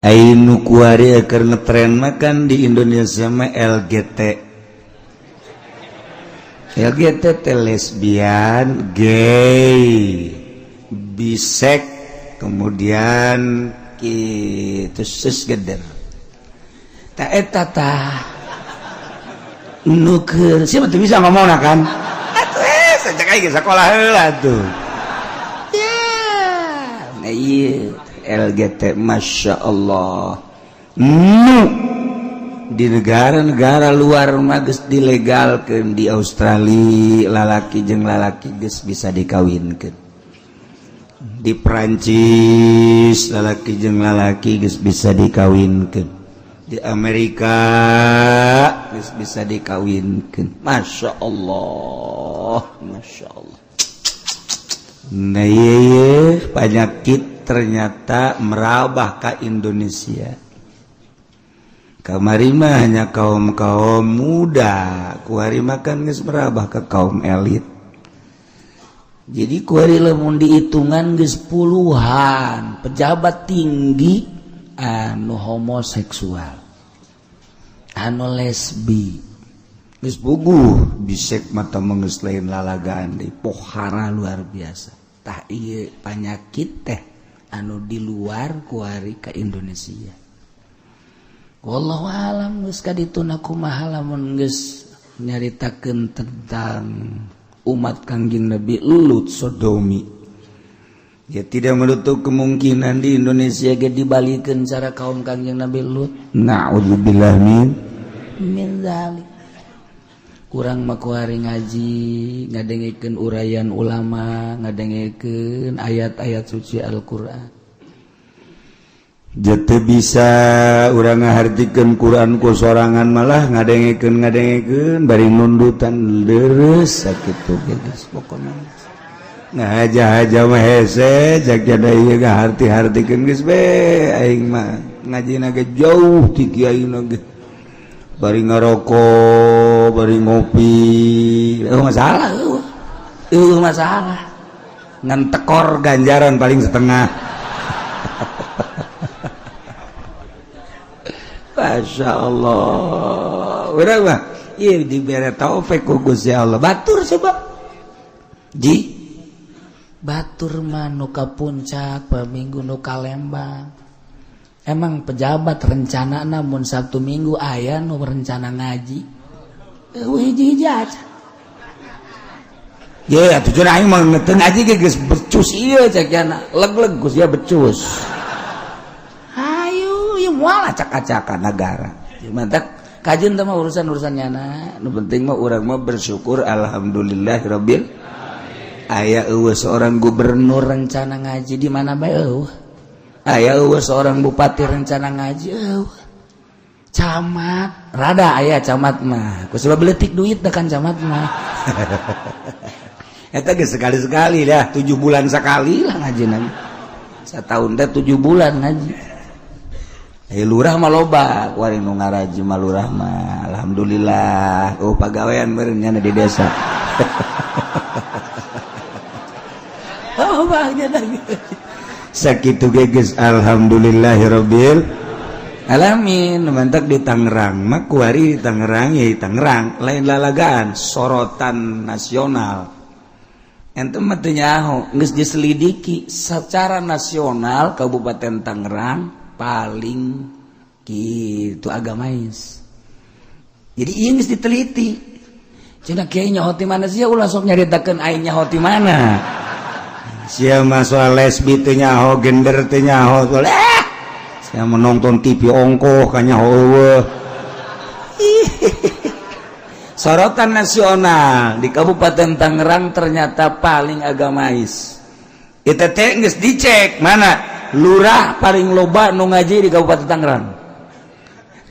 Ainu kuari keur ngetren makan di Indonesia mah LGT teh lesbian, gay, bisek, kemudian kitu susgeder. Ta eta tah nu keur siapa tuh bisa ngomongna kan? Atuh sajak aing sakola heula tuh. Ya, nah ieu LGT Masya Allah di negara-negara luar magis dilegalkan di Australia lalaki jeung lalaki geus bisa dikawinkeun di Prancis lalaki jeung lalaki geus bisa dikawinkeun di Amerika geus bisa dikawinkeun Masya Allah nah iya penyakit ternyata merambah ke Indonesia. Kamari mah hanya kaum-kaum muda, kuari makan geus merambah ke kaum elit. Jadi kuari lamun dihitungan geus puluhan pejabat tinggi anu homoseksual, anu lesbi, geus puguh bisek mata geus lain lalagaan deui, pohara luar biasa. Tah ieu penyakit teh anu di luar kuari ke Indonesia. Wallahu alam geus kadituna kumaha lamun geus nyaritakeun tentang umat Kangjeng Nabi Lut sodomi. Ya tidak menutup kemungkinan di Indonesia ge dibalikeun cara kaum Kangjeng Nabi Lut. Na'udzubillah min dzalik. Kurang mah kuari ngaji, ngadengikeun uraian ulama, ngadengikeun ayat-ayat suci Al-Qur'an. Jete bisa urang ngahartikeun Quran ku sorangan malah ngadengikeun bari nundutan leres sakitu ge geus pokona. Ngahaja-haja mah hese jak jada ieu ngaharti-hartikeun geus be aing mah ngajina ge jauh ti kiaina ge. Bari ngarokok, bari ngopi, masalah, masalah. Ngan tekor ganjaran paling setengah. Masya Allah. Udah mah, iya diberi taufik ku Gusti Allah. Batur coba. Ji, batur mah nu ka puncak, paminggu nu ka Lembang. Emang pejabat rencana namun Sabtu Minggu aya nu rencana ngaji. Hiji-hiji aja. Ya, tujuan aing mah teu ngaji ge geus becus ieu cek yana. Leg-leg geus ya becus. Hayu, ieu moal acak-acakan negara. Mantap kajeun teh mah urusan-urusan nyana. Nu penting mah urang mah bersyukur alhamdulillahirabbil alamin. Aya eueuh seorang gubernur rencana ngaji di mana bae eueuh. Aya seorang bupati rencana ngaji, camat, rada aya camat mah, ku sebab leutik duit dah kan camat mah. Eta geus sekali-sekali dah, 7 bulan sekali lah ngaji nanti. Satahun teh 7 bulan ngaji. Lurah mah loba, kuari nu ngaraji mah lurah mah, alhamdulillah. Oh pagawean meureun nya di desa. Oh bahagia dah. Sakitu geus alhamdulillahirabbil alamin. Mantak di Tangerang mah kuari di Tangerang ya di Tangerang lain lalagaan sorotan nasional ente mah teu nyaho geus diselidiki secara nasional Kabupaten Tangerang paling kitu agamais. Jadi ieu geus diteliti cenah kieu nyaho ti mana sia ulah sok nyaritakeun aing nyaho ti mana. Sia mah soal lesbi teu nyaho, gender teu nyaho, soal sia menonton TV ongkoh ka nyaho eueuh. Sorotan nasional di Kabupaten Tangerang ternyata paling agamais. Eta teh geus dicek mana lurah paling loba nu ngaji di Kabupaten Tangerang.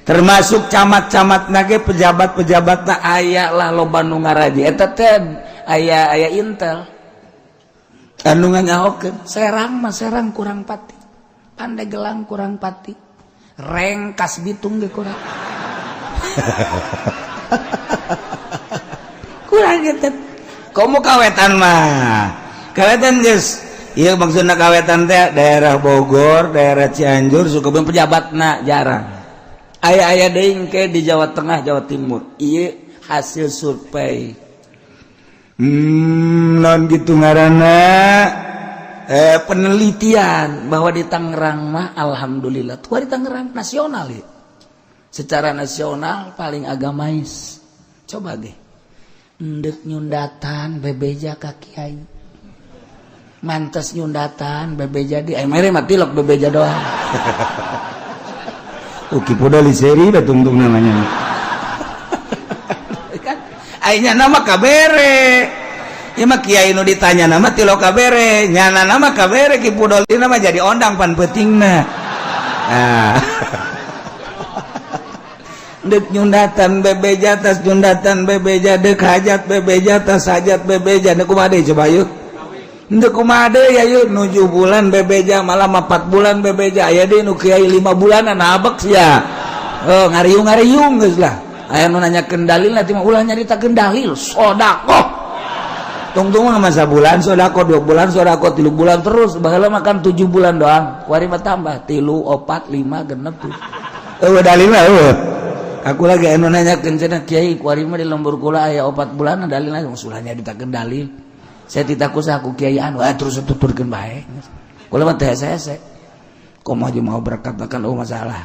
Termasuk camat-camatna ge pejabat-pejabatna aya lah loba nu ngaraji. Eta teh aya intel. Anu nganyahokeun Serang mah Serang kurang pati, Pandeglang kurang pati, Rengkas Bitung ge kurang. Kurang gitu. Komo kawetan mah, kawetan geus iya maksudna kawetan teh daerah Bogor, daerah Cianjur, Sukabumi pejabatna jarang. Aya deui ke di Jawa Tengah, Jawa Timur. Ieu hasil survei. Non gitu ngaranna penelitian bahwa di Tangerang mah alhamdulillah tuh di Tangerang nasional ya. Secara nasional paling agamais. Coba deh. Endek nyundatan bebeja ka kiai. Mantes nyundatan bebeja di mere mah tilok bebeja doang. Uki podoli seri da tungtung namanya. Kan ayeuna nama kabere. Ieu mah kiai nu ditanya nama tilok kabere, nyana nama kabere ki podoli nama jadi ondang pan peutingna. Nah. Dek nyundatan bebeja tas nyundatan bebeja dek hajat bebeja tas hajat bebeja dek kumaha deui coba yuk. Dek kumaha deui ya yuk 7 bulan bebeja malam 4 bulan bebeja aya deui nu kiai 5 bulanan abek sia. Oh ngariung geus lah. Aya nu nanyakeun dalil nanti mah ulah nyaritakeun dalil sodaqoh. Tungtung mah masa bulan sodaqoh 2 bulan sodaqoh 3 bulan terus baheula makan 7 bulan doang. Kuari mah tambah 3 4 5 genep tuh. Eueuh dalil mah eueuh. Aku lagi anu nanyakeun cenah kiai kuari mah di lembur kula aya 4 bulan dalilna ulah nyaritakeun dalil. Saya titaku saku kiai anu terus tuturkeun bae. Kula mah teh hese. Komo aja mau berkat bahkan masalah.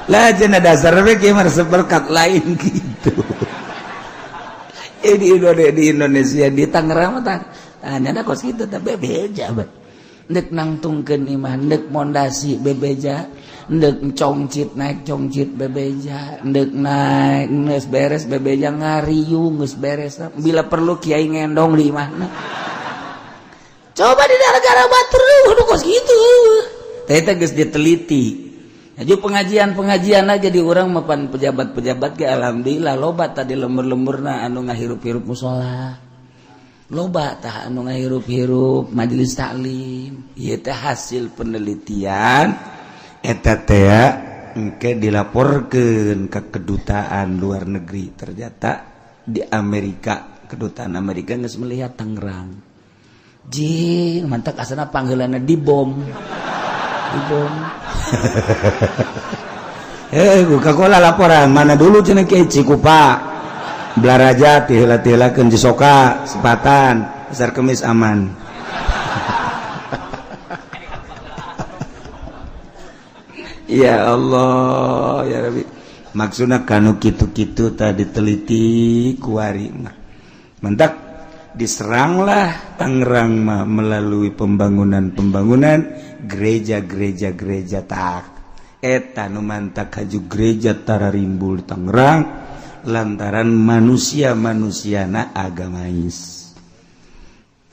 Lah cenah dasar we kieu mah berkat lain gitu. Di Indonesia di Tangerang mah nyana kos kitu teh bebeja bae. Ndek nangtungkeun imah, ndek mondasi bebeja. Ndek congcit naik congcit bebeja, ndek naik geus beres bebeja ngariung geus beres. Bila perlu kiai ngendong di imahna. Coba di negara batur udah kos gitu. Teh geus diteliti. Aju pengajian aja di urang mapan pejabat-pejabat ge alhamdulillah loba tadi lembur-lemburna anu ngahirup-hirup mushola. Loba tah anu ngahirup-hirup majelis taklim. Ieu teh hasil penelitian eta teh engke dilaporkeun ke kedutaan luar negeri. Ternyata di Amerika kedutaan Amerika geus melihat Tangerang. Jing mantak asana panggeulana dibom. Coca-Cola laporan mana dulu cenah kieu Cikupa. Blaraja tiheula-tiheulakeun Cisoka, Sepatan, Pasar Kemis aman. Ya Allah ya Rabbi maksudna kanu kitu-kitu tadi teliti kuari mah mentak diseranglah Tangerang mah melalui pembangunan gereja tak eta nu mantak haju gereja tararimbul Tangerang lantaran manusiana agamais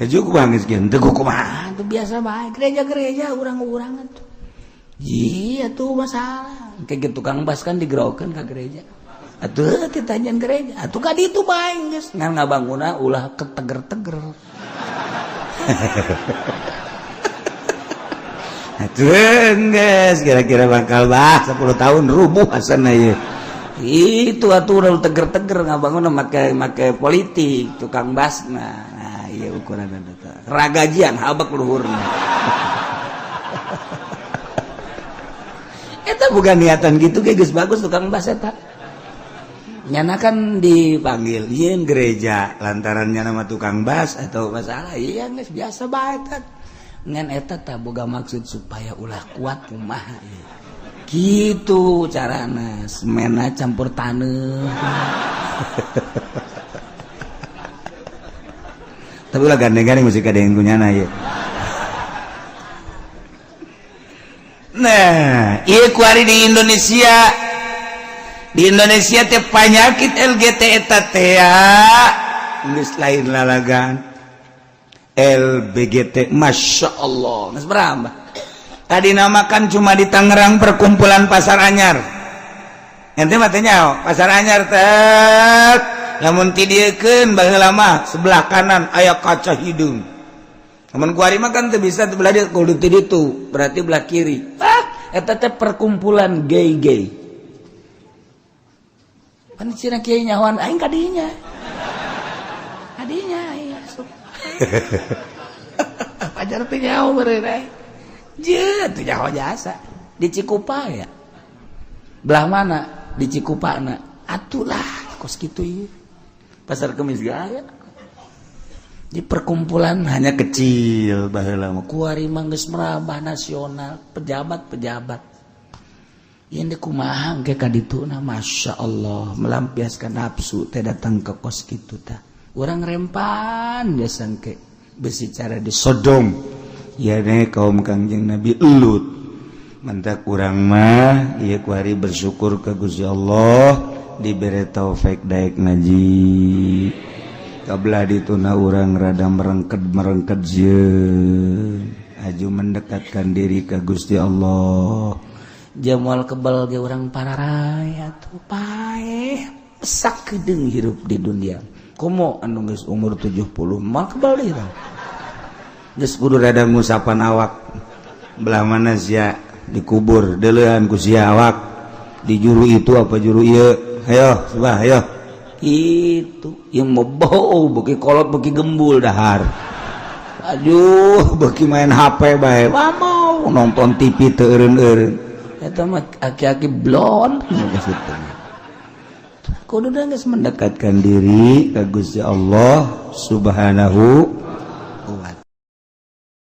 haju kumaha geus kieu teu kumaha teu biasa bae gereja urang-urangan tuh. Iya tuh masalah kayak gitu tukang bas kan digerokeun ka gereja atuh ditanyain gereja atuh ka ditu bae geus ngan ngabanguna ulah keteger-teger atuh geus kira-kira bakal 10 tahun rubuh asana ieu itu atuh ulah teger-teger ngabanguna make politik tukang basna nah ieu ukuranna eta ragajian habak luhurna eta bukan niatan gitu geus bagus tukang bas eta. Nyana kan dipanggil ieun gereja lantaran nyana mah tukang bas atau masalah iya geus biasa bae eta. Ngan eta tah boga maksud supaya ulah kuat kumaha ieu. Kitu carana semena campur taneuh. Tapi ulah gandeng-gandeng mesti kadeng kunyana ieu. Nah, ieu kuari di Indonesia teh penyakit LGT eta teh geus lain lalagan. LBGT Masya Allah geus berambah. Tadi namakan cuma di Tangerang perkumpulan Pasar Anyar. Ente mah teh nyaho, Pasar Anyar teh lamun ti dieukeun baheula mah sebelah kanan aya kaca hidung. Namun kuari mah kan bisa belah dia kudu di ditu, berarti belah kiri. Eta teh perkumpulan gay. Pan cenah kieu nyahoan aing ka dinya. Adinya aya sok. pacar teh nyaho beureuy. Je teh nyaho jasa. Di Cikupa ya. Belah mana? Di Cikupana. Atulah kos kitu ieu. Pasar Kemis gaya. Di perkumpulan hanya kecil baheula mah. Kuari mah geus merambah nasional, pejabat-pejabat. Yang kumaha engke ka dituna Masya Allah melampiaskan nafsu teh datang ke kos kitu tah. Urang rempan biasa engke berbicara di Sodom. Ya ne kaum Kangjeng Nabi elut. Mantak urang mah ieu kuari bersyukur ka Gusti Allah diberi taufik daek ngaji. Kablah dituna urang rada merengket jeun. Aju mendekatkan diri ka Gusti Allah. Jamal kebal ge urang pararaya tuh paeh sak kedeung hirup di dunia. Komo anu geus umur 70 mal kebal deui urang. Geus kudu rada ngusapan awak. Belah mana sia dikubur deuleuhan ku sia awak. Di juru itu apa juru ieu? Hayo, subah hayo. Itu yang mau beuki kolot beuki gembul dahar. Aduh, beuki main HP bae. Mau nonton TV teu eureun-eureun. Eta mah aki-aki blon kudu geus mendekatkan diri ka Gusti Allah Subhanahu